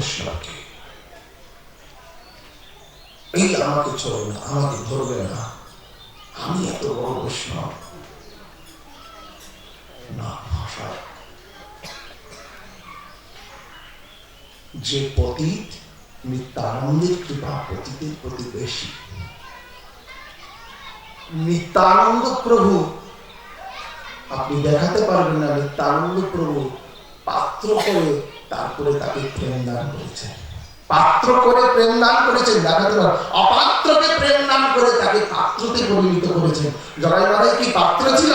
বৈষ্ণবকে, এই আমাকে চলবে না, আমাকে ধরবে না, আমি এত বড় বৈষ্ণব না। ভাষা যে পতিত নিত্যানন্দের কৃপা পতিতের প্রতি বেশি। নিত্যানন্দ প্রভু আপনি দেখাতে পারবেন না নিত্যানন্দ প্রভু পাত্র করে তারপরে তাকে প্রেম দান করেছেন, পাত্র করে প্রেম দান করেছেন, দেখাতে পারেন অপাত্রকে প্রেম দান করে তাকে পাত্রতে পরিণত করেছেন। জগাই মাথায় কি পাত্র ছিল?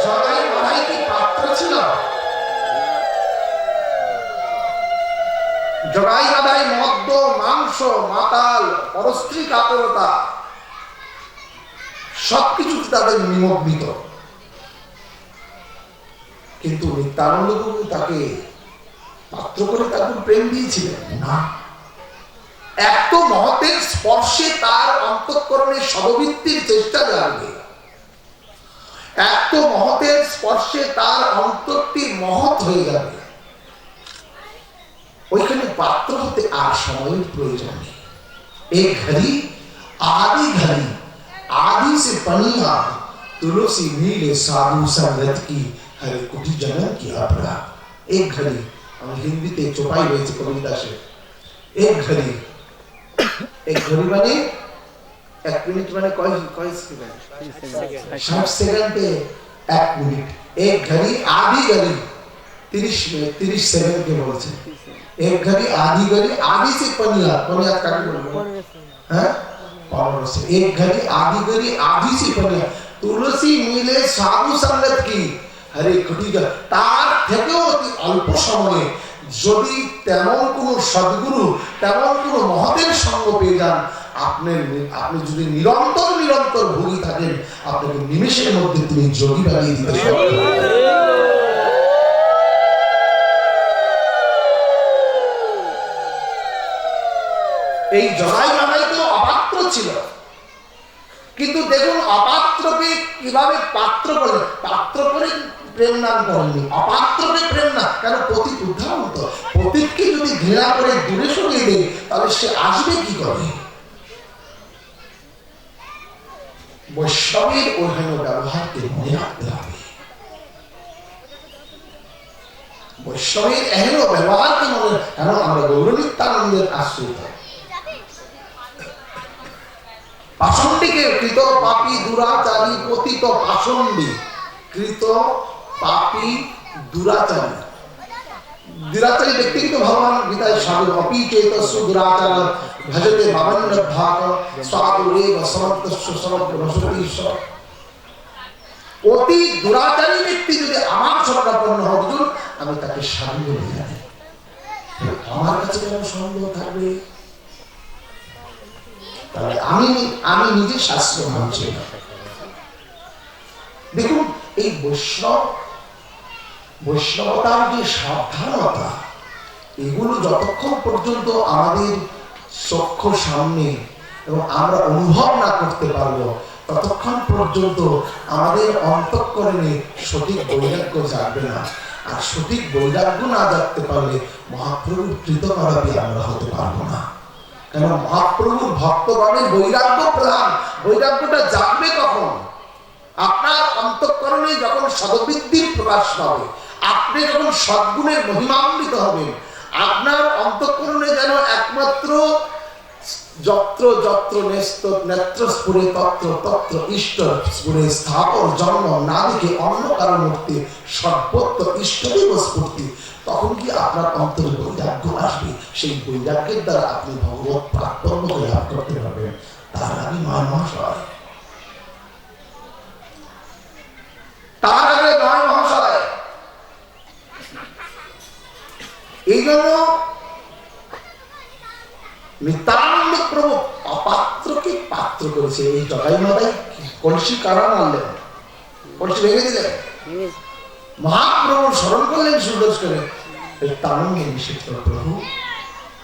জগাই মাথায় কি পাত্র ছিল? জগাই মাথায় মদ্য, মাংস, মাতাল, পরস্ত্রী কাতরতা সবকিছু তাদের নিমগ্নিত, কিন্তু নিত্যানন্দ প্রভু তাকে পাত্র করে তারপর প্রেম দিয়েছিলেন না। এত মহতের স্পর্শে তার অন্তঃকরণে সদবৃত্তির চেষ্টা জাগবে, এত মহতের স্পর্শে তার অন্তরটি মহৎ হয়ে যাবে। ওইখানে পাত্র হতে আর সময়ের প্রয়োজন নেই। एक घड़ी आधी घड़ी आधी से पनिया तुलसी नीले साधु संगत की हरे कुटी जन्म की अपरा। एक घड़ी हम हिंदी ते चौपाई रही कविता से एक घड़ी माने 1 मिनट माने कोई सेकंड 60 सेकंड पे 1 मिनट। एक घड़ी आधी घड़ी 30 सेकंड के बोलते हैं। एक घड़ी आधी से पनिया का बोलते हैं, 15 से एक घड़ी आधी से पनिया तुलसी मिले साधु संगत की हरे कुटी तार থেকেও অতি অল্প সময়ে যদি তেমন কোন সদ্গুরু তেমন কোন মহতের সঙ্গ পেয়ে যান, আপনি যদি নিরন্তর ভোগী থাকেন, আপনাকে নিমেষের মধ্যে তিনি যোগী বানিয়ে দিতে পারবেন। এই জগাই মাথায় তো অপাত্র ছিল, কিন্তু দেখুন অপাত্রকে কিভাবে পাত্র করলেন। পাত্র করে প্রেম নাম করেননি, অপাত্রকে প্রেম না। কেন? পতিত উদ্ধারন্ত, পতিতকে যদি ঘৃণা করে দূরে সরিয়ে দেয় তাহলে সে আসবে কি করে? বৈষ্ণবের ওইখানে ব্যবহারকে মনে রাখতে হবে, বৈষ্ণবের এহেন ব্যবহারকে মনে, কেন আমরা গৌরনিত্যানন্দের আশ্রিত। পাষণ্ডীকে কৃত পাপী দুরাচারী পতিত পাষণ্ডী, কৃত পাপী দুরাচারী ব্যক্তিকে তো ভগবান গীতায় সাধু অপি চেতস্য দুরাচার ভজতে ভাবান্নভাগ স্বাদুরেব সমর্থস্য সমগ্র ঈশ্বর। অতি দুরাচারী ব্যক্তি যদি আমার শরণাপন্ন হয়, আমি তাকে সাধু বলে জানি, আমার কাছে কেন সন্দেহ থাকবে? আমি নিজে শাস্ত্র মানছি না। দেখুন এই বৈষ্ণবতার যে সাবধানতা, এগুলো যতক্ষণ পর্যন্ত আমাদের চক্ষু সামনে এবং আমরা অনুভব না করতে পারবো, ততক্ষণ পর্যন্ত আমাদের অন্তঃকরণে সঠিক বৈরাগ্য জাগবে না। আর সঠিক বৈরাগ্য না জাগতে পারলে মহাপ্রভুর কৃতকলাপে আমরা হতে পারবো না। কেন? মহাপ্রভুর ভক্তগণের বৈরাগ্য প্রধান। বৈরাগ্যটা জাগবে কখন? আপনার অন্তঃকরণে যখন সদ্বৃত্তির প্রকাশ পাবে, আপনি যখন সদ্গুণের মহিমান্বিত হবেন, আপনার অন্তঃকরণে যেন একমাত্র যত্র যত্র নেত্র স্ফুরে তত্র তত্র ইষ্ট স্ফুরে স্থাপর জন্ম না দেখে অন্য কারো মূর্তি সর্বত্র ইষ্টদেব স্ফূর্তি, তখন কি আপনার অন্তরে বৈরাগ্য আসবে। সেই বৈরাগ্যের দ্বারা আপনি ভগবত প্রাপ্তকে লাভ করতে পারবেন। তার আগে 9 মাস হয়, তার আগে 9 মাস হয়। এই জন্য নিত্যানন্দ প্রভু অপাত্রকে পাত্র করেছে। এই জগাই মাথায় কলসি কারা মারলেন, কলসি ভেঙে দিলেন, মহাপ্রভু স্মরণ করলেন সুন্দর করে। নিত্যানন্দ নিষেধ করে, প্রভু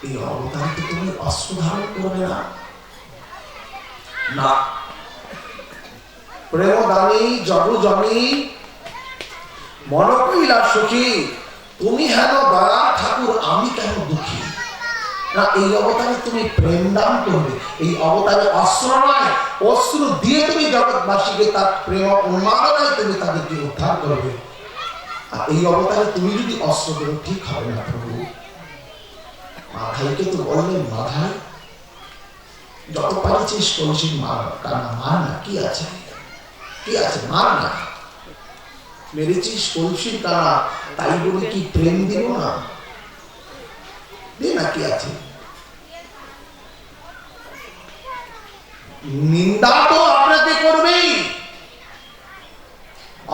এই অবতারকে তুমি অস্ত্র ধারণ করবে না। প্রেম দানী জগু জমি মন কইলা সখী তুমি হেন দয়ার ঠাকুর, আমি কেন দুঃখী। না, এই অবতারে তুমি প্রেম দান করবে, এই অবতারে অস্ত্র নয়, অস্ত্র দিয়ে তুমি জগৎবাসীকে তার প্রেম উন্মাদনায় তুমি তাদেরকে উদ্ধার করবে। আর এই অবতারে তুমি যদি অস্ত্র দেবে, ঠিক হবে না প্রভু। মাধাইকে তো বললেন, মাধাই যত পারছিস কলসি মার, কারণ মার না, কি আছে, কি আছে, মার না। মেরেছিস কলসির কানা, তাই বলে কি প্রেম দিব না? দে না, কি আছে। নিন্দা তো আপনাকে করবেই,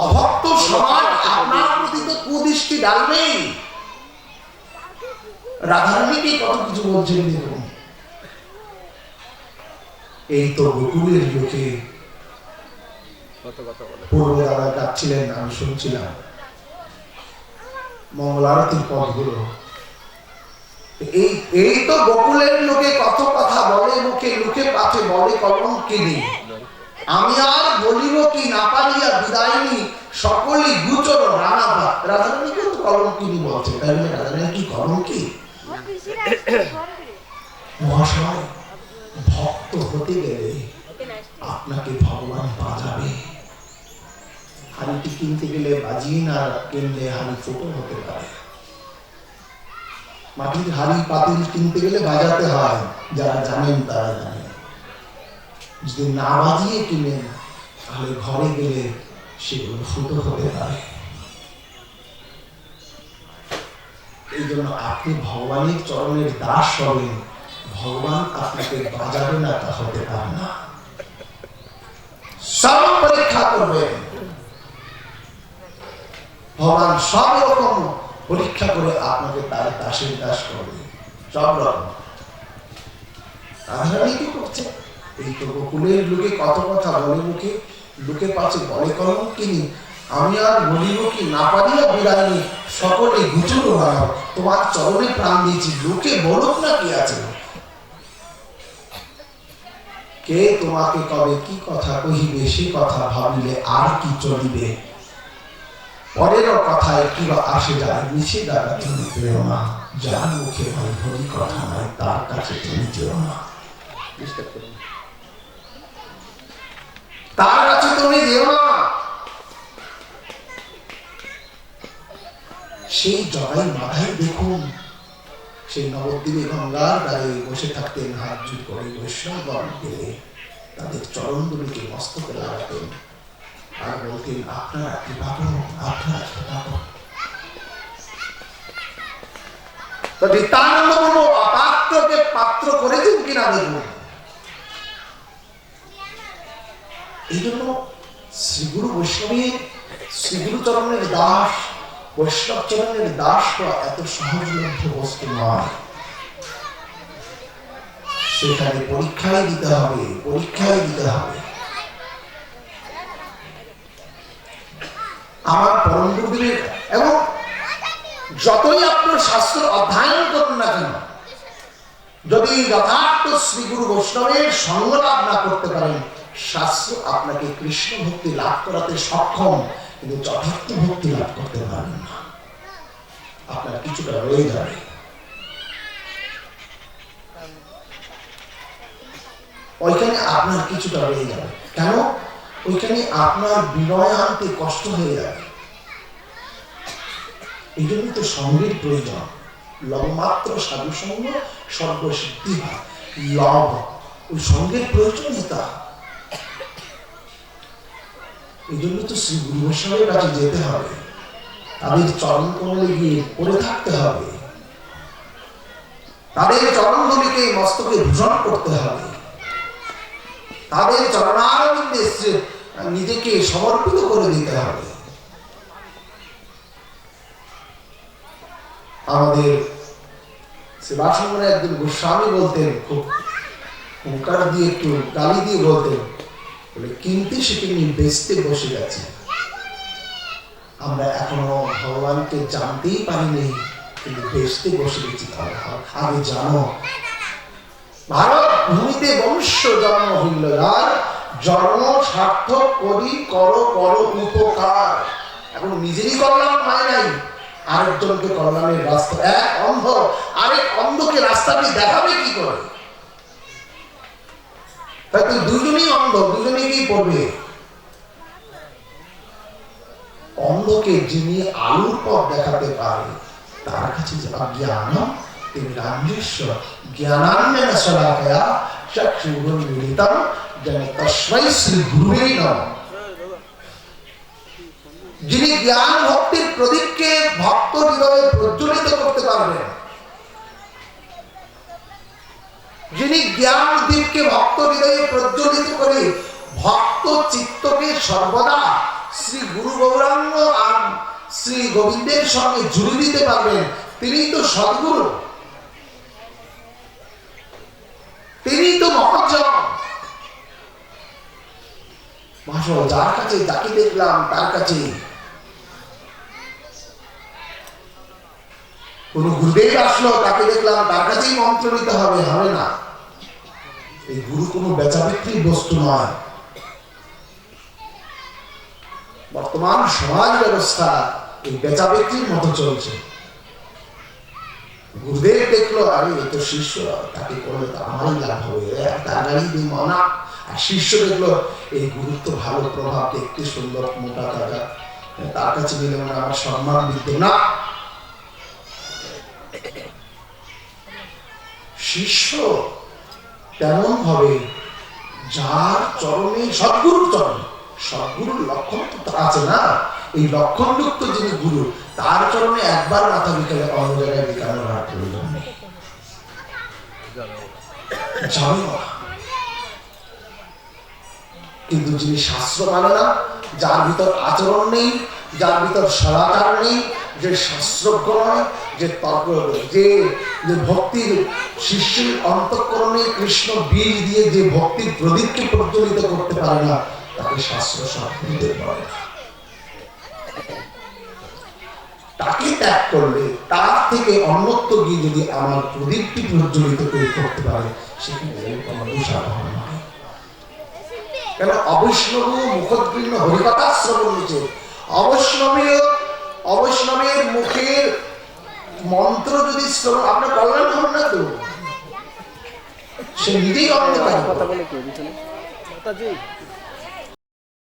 অভক্ত সমাজ আপনার প্রতি তো কুদৃষ্টি ডালবেই। রাধারানীকে কত কিছু বলছেন দেখুন। এই তো গোকুলের লোকে পূর্বে দাদা গাচ্ছিলেন, আমি শুনছিলাম মঙ্গল আরতির পদগুলো। এই তো গোকুলের লোকে কত কথা বলে মুখে, লোকে পাঠে বলে কলঙ্কিনী। আমি আর বলিব কি না পারিয়া বিদায়নি, সকলই গুচর রানা ভাত। রাধারানীকে তো কলঙ্কিনী বলছে, তাই বলে রাধারানী কি কলঙ্কি? মহাশয়, ভক্ত হতে গেলে আপনাকে ভগবান বাজাবে। হাড়িটি কিনতে গেলে বাজিয়ে না কিনলে হাড়ি ছোট হতে পারে। মাটির হাড়ি পাতিল কিনতে গেলে বাজাতে হয়, যারা জানেন তারা জানেন। যদি না বাজিয়ে কিনেন তাহলে ঘরে গেলে সেগুলো ফুটো হতে পারে। এই জন্য আপনি ভগবানের চরণের দাস হবেন, ভগবান আপনাকে বাজাবে না তা হতে পারে না। সব পরীক্ষা করবেন ভগবান, সব রকম পরীক্ষা করে আপনাকে তার দাসের দাস করবে, সব রকম। রাধারানী কি করছে? এই তো গোকুলের লোকে কত কথা বলে মুখে, লোকে পাচ্ছে বলে কলঙ্কিনী। আমি আর বলিব কি না পারিয়া বিদায়নি, সকলে গুচর বানাও। তোমার চরণে প্রাণ দিয়েছি, লোকে বলুক না কি আছে। কে তোমাকে কবে কি কথা কহিবে, সে কথা ভাবিলে আর কি চলিবে। পরের কথায় কিবা আসে যায়, মিছে দ্বারা তুমি পেও না। যার মুখে হয় হরি কথা নয়, তার কাছে তুমি যেও না। তার কাছে তুমি যেও না। সেই জগাই মাথায় দেখুন, সেই নবদ্বীপে গঙ্গার ধারে বসে থাকতেন, হাত জোড় করে বৈষ্ণবগণ পেলে তাদের চরণ দুলিকে মস্তকে লাগাতেন আর বলতেন, আপনারা কি পাবো, আপনারা কি পাবো। তো নিত্যানন্দ প্রভু অপাত্রকে পাত্র করেছেন কিনা দেখুন। এই জন্য শ্রীগুরু বৈষ্ণবের, শ্রীগুরু চরণের দাস, বৈষ্ণব চরণের দাস এত সহজলভ্য বস্তু নয়। সেখানে পরীক্ষায় দিতে হবে, পরীক্ষায় দিতে হবে। আমার পরম গুরুদেবের, এবং যতই আপনার শাস্ত্র অধ্যয়ন করুন না কেন, যদি যথার্থ শ্রীগুরু বৈষ্ণবের সঙ্গ লাভ না করতে পারেন, শাস্ত্র আপনাকে কৃষ্ণ ভক্তি লাভ করাতে সক্ষম, কিন্তু যথার্থ ভক্তি লাভ করতে পারবেন না। আপনার কিছুটা রয়ে যাবে। ওইখানে আপনার কিছুটা রয়ে যাবে। কেন? ওইখানে আপনার বিনয় আনতে কষ্ট হয়ে যাবে। এই জন্য তো সঙ্গের প্রয়োজন। লবমাত্র সাধু সঙ্গ সর্বসিদ্ধি হয়। লব, ওই সঙ্গের প্রয়োজনীয়তা। এই জন্য তো শ্রী গুরু বৈষ্ণবের কাছে যেতে হবে, তাদের চরণ কমলে গিয়ে পড়ে থাকতে হবে, তাদের চরণ ধুলিকে মস্তকে ভূষণ করতে হবে, তাদের চরণারবিন্দে নিজেকে সমর্পিত করে দিতে হবে। আমাদের সেবাশ্রমে একদিন গোস্বামী বলতেন, খুব হুঙ্কার দিয়ে একটু গালি দিয়ে বলতেন, বলে কিনতে শিখিনি, বেচতে বসে গেছে। আমরা এখনো ভগবানকে জানতেই পারিনি, কিন্তু বেচতে বসে গেছি। আগে জানো, ভারত ভূমিতে বংশ জন্ম হইল যার, জন্ম সার্থক করি করো করো উপকার। এখন নিজেরই কল্যাণ হয় নাই, আরেকজনকে কল্যাণের রাস্তা, এক অন্ধ আরেক অন্ধকে রাস্তাটি দেখাবে কি করে? তাই তো দুজনেই অন্ধ, দুজনেই পড়বে। অন্ধকে যিনি আলোর পথ দেখাতে পারে তার কাছে জ্ঞান তিনি রামেশ্বর জ্ঞানান্যেন শলাকয়া চক্ষুর্মিলিতং যেন তস্मै শ্রী গুরুবে নমঃ। যিনি জ্ঞান ভক্তির প্রদীপকে ভক্ত হৃদয়ে প্রজ্বলিত করতে পারবেন, যিনি জ্ঞান দীপকে ভক্ত হৃদয়ে প্রজ্বলিত করে ভক্ত চিত্তকে সর্বদা শ্রী গুরু গৌরাঙ্গ আর শ্রী গোবিন্দের সঙ্গে জুড়ে দিতে পারবেন, তিনি তো সদ্গুরু, তিনি তো মহাজন। যার কাছে যাকে দেখলাম তার কাছে কোন গুরুদেব আসলো, তাকে দেখলাম তার কাছেই মন্ত্র নিতে হবে, হবে না। এই গুরু কোন বেচা বিক্রির বস্তু নয়। বর্তমান সমাজ ব্যবস্থা এই বেচা বিক্রির মতো চলছে। গুরুদেব দেখলো, আরে এ তো শিষ্য, তাকে করলে তো আমারই লাভ হবে, তারই দুই মনা। আর শিষ্য দেখলো এই গুরুত্ব ভালো, প্রভাব, দেখতে সুন্দর, মোটা তাজা, তার কাছে গেলে মানে আমার সম্মান দিতে না। শিষ্য তেমন হবে যার চরণে সদ্গুরুর চরণে, সদ্গুরুর লক্ষণ তো আছে না, এই লক্ষণযুক্ত যিনি গুরু তার চরণে একবার মাথা বিকালে অন্য জায়গায় বিকানোর আর প্রয়োজন নেই। কিন্তু যিনি শাস্ত্র মানে না, যার ভিতর আচরণ নেই, যার ভিতর সদাচার নেই, যে শাস্ত্রজ্ঞ নয়, যে তর্ক, যে ভক্তির শিষ্যের অন্তঃকরণে কৃষ্ণ বীজ দিয়ে যে ভক্তির প্রদীপকে প্রজ্বলিত করতে পারে না, তাকে শাস্ত্র দিতে পারে না। তাকে ত্যাগ করলে তার থেকে অন্যত্র গিয়ে যদি আমার প্রদীপটি প্রজ্বলিত করে করতে পারে, সেখানে কোনো দুঃসাধন নয়। কেন অবৈষ্ণব মুখোদ্গীর্ণ হরিকথা শ্রবণ নিচে অবৈষ্ণবের মুখের মন্ত্র যদি শ্রবণ, আপনার কল্যাণ হবে না তো, সে নিজেই অন্ধকার।